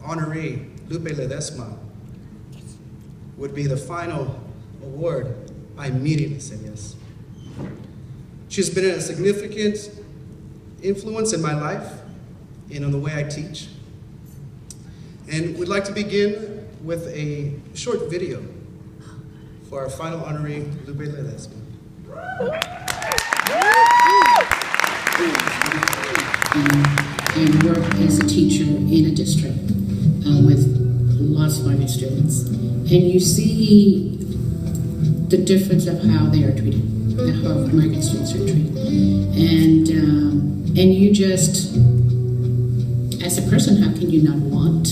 honoree, Lupe Ledesma, would be the final award, I immediately said yes. She's been a significant influence in my life and on the way I teach. And we'd like to begin with a short video for our final honoree, Lupe Ledesma. I work as a teacher in a district with lots of migrant students. And you see the difference of how they are treated, and how migrant students are treated. And you just, as a person, how can you not want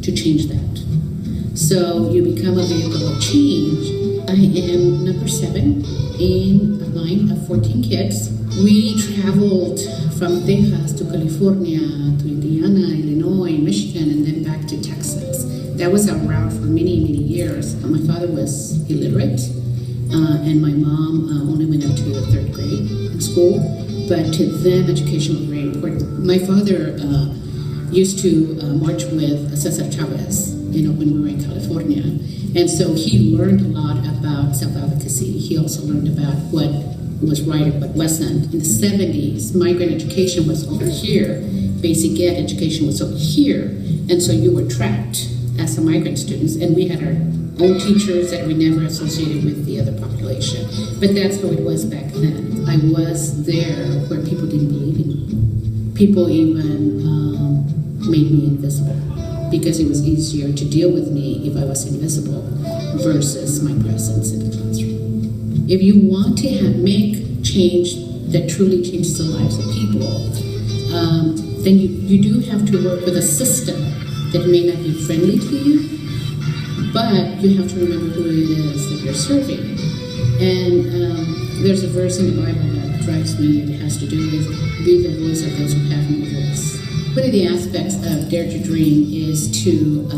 to change that? So you become a vehicle of change. I am number 7 in a line of 14 kids. We traveled from Texas to California to Indiana, Illinois, Michigan, and then back to Texas. That was our route for many, many years. My father was illiterate, and my mom only went up to the 3rd grade in school, but to them, education was very important. My father used to march with Cesar Chavez, when we were in California, and so he learned a lot about self-advocacy. He also learned about what was right and what wasn't. In the 70s, migrant education was over here, basic ed education was over here, and so you were trapped as a migrant students, and we had our own teachers that we never associated with the other population. But that's how it was back then. I was there where people didn't believe in me. People even made me invisible because it was easier to deal with me if I was invisible versus my presence in the classroom. If you want to make change that truly changes the lives of people, then you do have to work with a system that may not be friendly to you, but you have to remember who it is that you're serving. And there's a verse in the Bible that drives me. It has to do with be the voice of those who have no voice. One of the aspects of Dare to Dream is to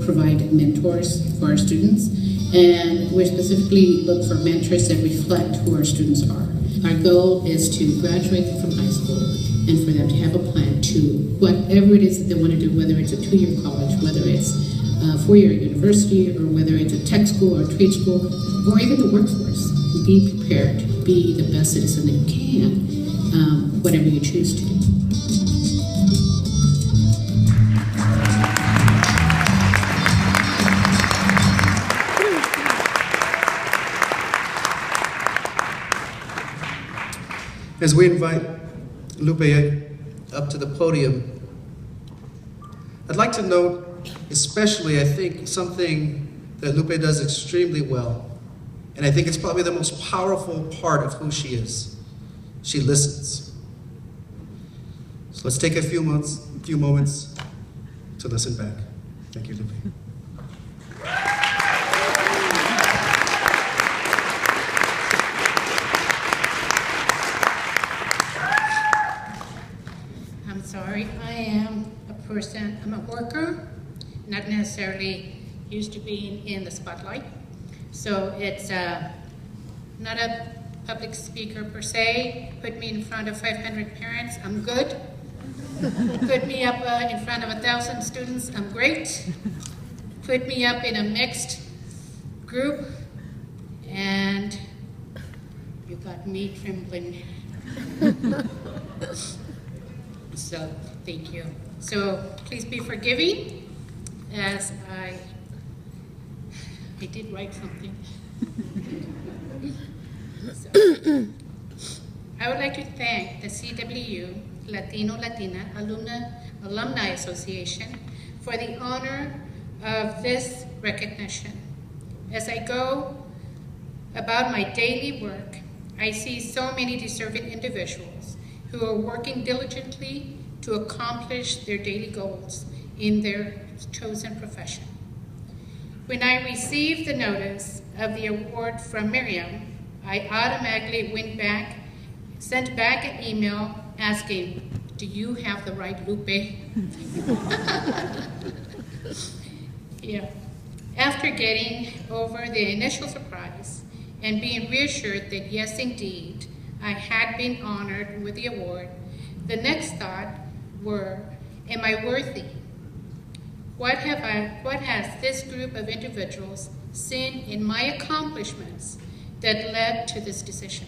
provide mentors for our students, and we specifically look for mentors that reflect who our students are. Our goal is to graduate them from high school and for them to have a plan to whatever it is that they want to do, whether it's a 2-year college, whether it's a 4-year university, or whether it's a tech school or a trade school, or even the workforce. Be prepared, be the best citizen that you can, whatever you choose to do. As we invite Lupe up to the podium, I'd like to note, especially, I think, something that Lupe does extremely well, and I think it's probably the most powerful part of who she is. She listens. So let's take a few moments to listen back. Thank you, Lupe. I'm a worker, not necessarily used to being in the spotlight. So it's not a public speaker per se. Put me in front of 500 parents, I'm good. Put me up in front of 1,000 students, I'm great. Put me up in a mixed group, and you got me trembling. So, thank you. So please be forgiving, as I did write something. So, I would like to thank the CWU, Latino, Latina, Alumni Association for the honor of this recognition. As I go about my daily work, I see so many deserving individuals who are working diligently to accomplish their daily goals in their chosen profession. When I received the notice of the award from Miriam, I automatically sent back an email asking, do you have the right Lupe? Yeah. After getting over the initial surprise and being reassured that yes, indeed, I had been honored with the award, the next thought were, am I worthy? What has this group of individuals seen in my accomplishments that led to this decision?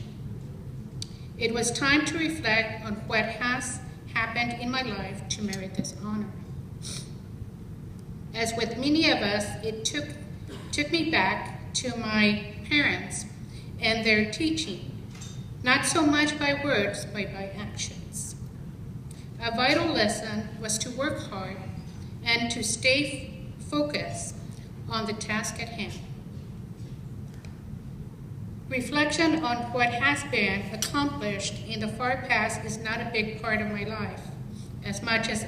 It was time to reflect on what has happened in my life to merit this honor. As with many of us, it took me back to my parents and their teaching, not so much by words, but by actions. A vital lesson was to work hard and to stay focused on the task at hand. Reflection on what has been accomplished in the far past is not a big part of my life, as much as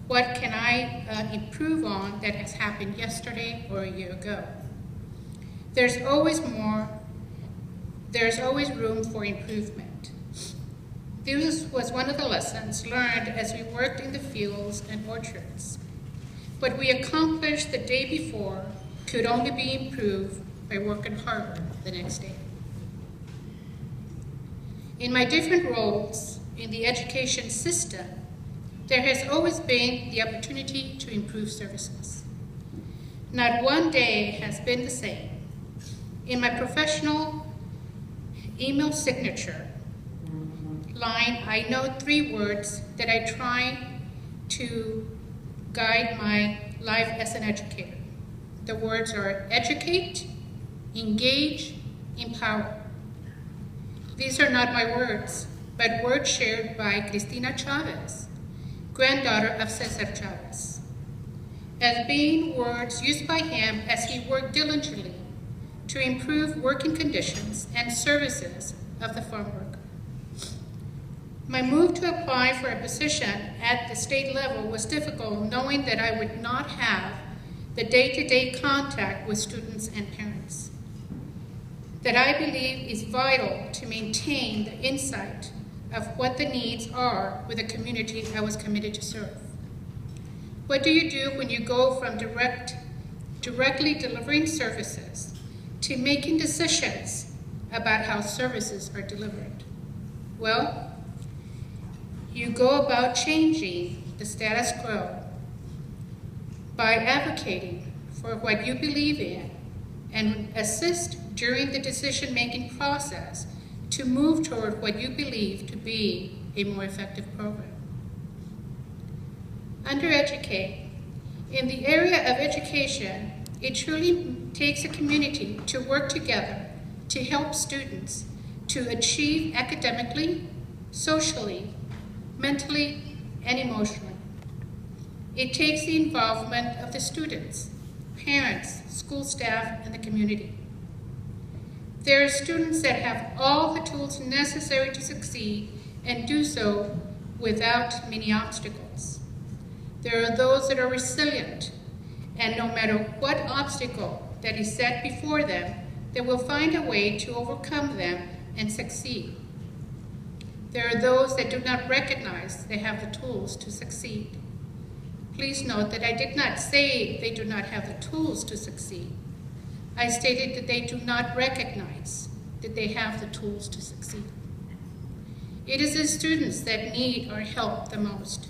what can I improve on that has happened yesterday or a year ago. There's always room for improvement. This was one of the lessons learned as we worked in the fields and orchards. What we accomplished the day before could only be improved by working harder the next day. In my different roles in the education system, there has always been the opportunity to improve services. Not one day has been the same. In my professional email signature line, I know 3 words that I try to guide my life as an educator. The words are educate, engage, empower. These are not my words, but words shared by Cristina Chavez, granddaughter of Cesar Chavez, as being words used by him as he worked diligently to improve working conditions and services of the farm worker. My move to apply for a position at the state level was difficult, knowing that I would not have the day-to-day contact with students and parents that I believe is vital to maintain the insight of what the needs are with the community I was committed to serve. What do you do when you go from directly delivering services to making decisions about how services are delivered? Well, you go about changing the status quo by advocating for what you believe in and assist during the decision-making process to move toward what you believe to be a more effective program. Under Educate, in the area of education, it truly takes a community to work together to help students to achieve academically, socially, mentally, and emotionally. It takes the involvement of the students, parents, school staff, and the community. There are students that have all the tools necessary to succeed and do so without many obstacles. There are those that are resilient, and no matter what obstacle that is set before them, they will find a way to overcome them and succeed. There are those that do not recognize they have the tools to succeed. Please note that I did not say they do not have the tools to succeed. I stated that they do not recognize that they have the tools to succeed. It is the students that need our help the most,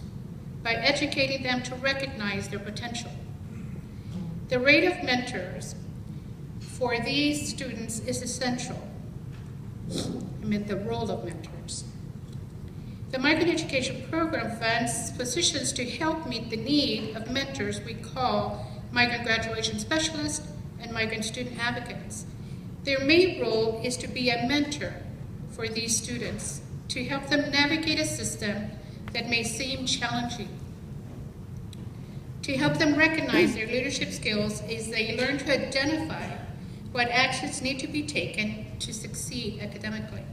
by educating them to recognize their potential. The rate of mentors for these students is essential. The role of mentors. The Migrant Education Program funds positions to help meet the need of mentors we call migrant graduation specialists and migrant student advocates. Their main role is to be a mentor for these students, to help them navigate a system that may seem challenging, to help them recognize their leadership skills as they learn to identify what actions need to be taken to succeed academically.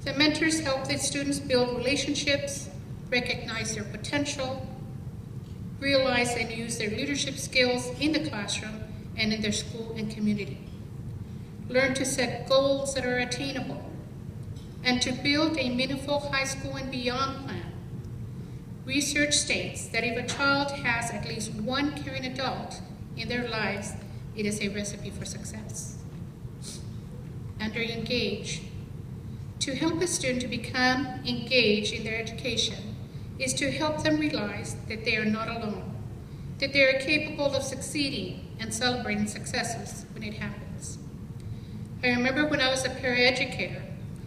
The mentors help the students build relationships, recognize their potential, realize and use their leadership skills in the classroom and in their school and community. Learn to set goals that are attainable, and to build a meaningful high school and beyond plan. Research states that if a child has at least one caring adult in their lives, it is a recipe for success. Under Engage, to help a student to become engaged in their education is to help them realize that they are not alone, that they are capable of succeeding and celebrating successes when it happens. I remember when I was a paraeducator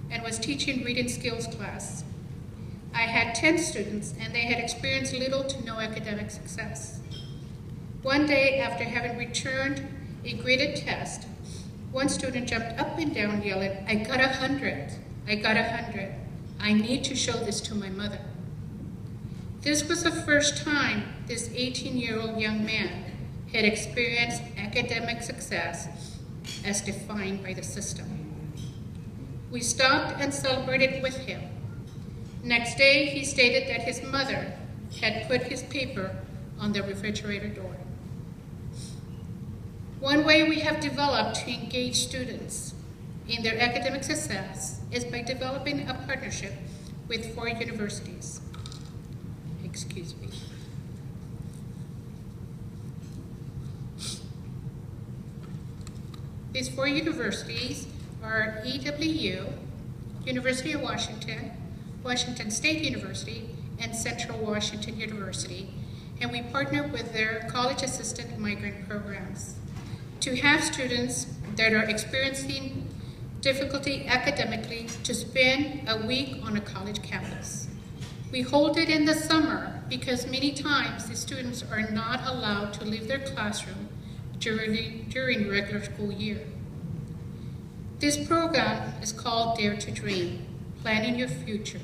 and was teaching reading skills class. I had 10 students and they had experienced little to no academic success. One day, after having returned a graded test, one student jumped up and down yelling, "I got 100, I got 100. I need to show this to my mother." This was the first time this 18-year-old young man had experienced academic success as defined by the system. We stopped and celebrated with him. Next day, he stated that his mother had put his paper on the refrigerator door. One way we have developed to engage students in their academic success is by developing a partnership with 4 universities. Excuse me. These 4 universities are EWU, University of Washington, Washington State University, and Central Washington University, and we partner with their college assistant migrant programs to have students that are experiencing difficulty academically to spend a week on a college campus. We hold it in the summer because many times the students are not allowed to leave their classroom during regular school year. This program is called Dare to Dream, Planning Your Future.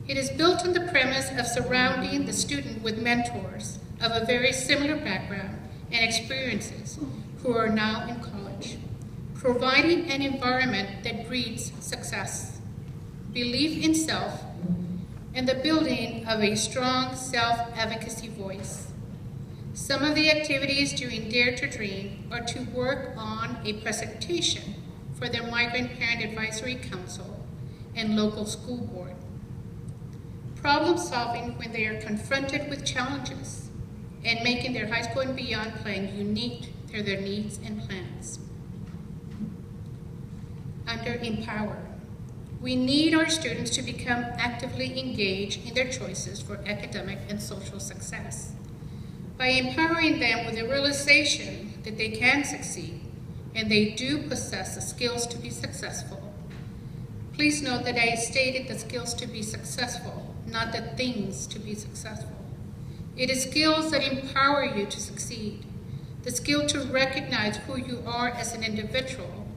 It is built on the premise of surrounding the student with mentors of a very similar background and experiences who are now in college, providing an environment that breeds success, belief in self, and the building of a strong self-advocacy voice. Some of the activities during Dare to Dream are to work on a presentation for their Migrant Parent Advisory Council and local school board. Problem solving when they are confronted with challenges and making their high school and beyond plan unique to their needs and plans. Under Empower, we need our students to become actively engaged in their choices for academic and social success. By empowering them with the realization that they can succeed and they do possess the skills to be successful. Please note that I stated the skills to be successful, not the things to be successful. It is skills that empower you to succeed, the skill to recognize who you are as an individual,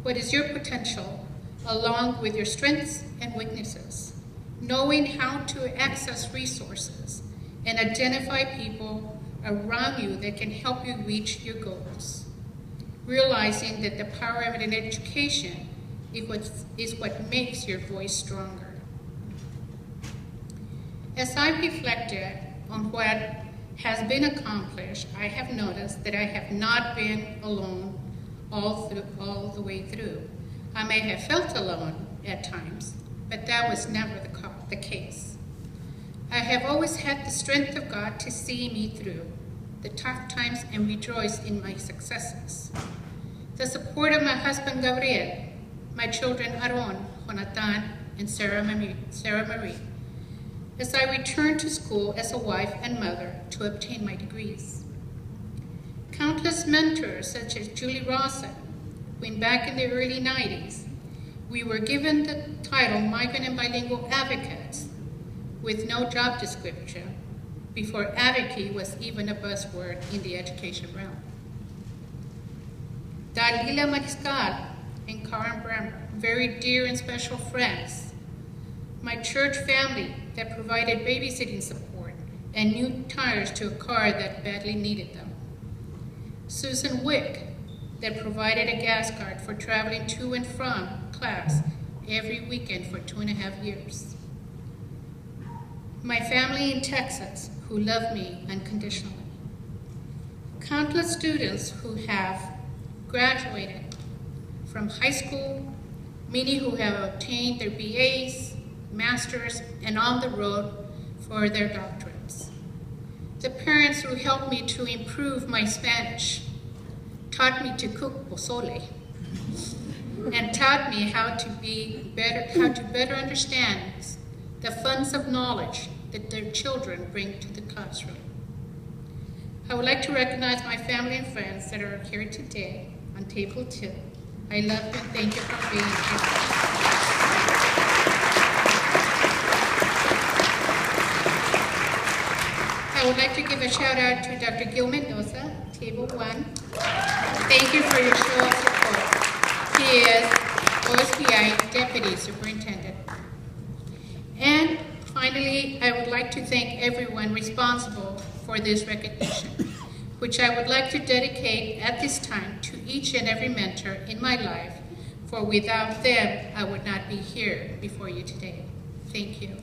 what is your potential, along with your strengths and weaknesses, knowing how to access resources and identify people around you that can help you reach your goals, realizing that the power of an education is what makes your voice stronger. As I reflected on what has been accomplished, I have noticed that I have not been alone all the way through. I may have felt alone at times, but that was never the case. I have always had the strength of God to see me through the tough times and rejoice in my successes. The support of my husband Gabriel, my children Aaron, Jonathan, and Sarah Marie, as I returned to school as a wife and mother to obtain my degrees. Countless mentors such as Julie Rawson, when back in the early 90s, we were given the title Migrant and Bilingual Advocates with no job description before advocacy was even a buzzword in the education realm. Dalila Mariscal and Karen Brammer, very dear and special friends. My church family that provided babysitting support and new tires to a car that badly needed them. Susan Wick that provided a gas card for traveling to and from class every weekend for 2.5 years. My family in Texas who love me unconditionally. Countless students who have graduated from high school, many who have obtained their BAs, masters, and on the road for their doctorates. The parents who helped me to improve my Spanish, taught me to cook pozole, and taught me how to better understand the funds of knowledge that their children bring to the classroom. I would like to recognize my family and friends that are here today on table 2. I love you and thank you for being here. I would like to give a shout out to Dr. Gil Mendoza, table 1. Thank you for your show of support. He is OSBI Deputy Superintendent. And finally, I would like to thank everyone responsible for this recognition, which I would like to dedicate at this time to each and every mentor in my life, for without them, I would not be here before you today. Thank you.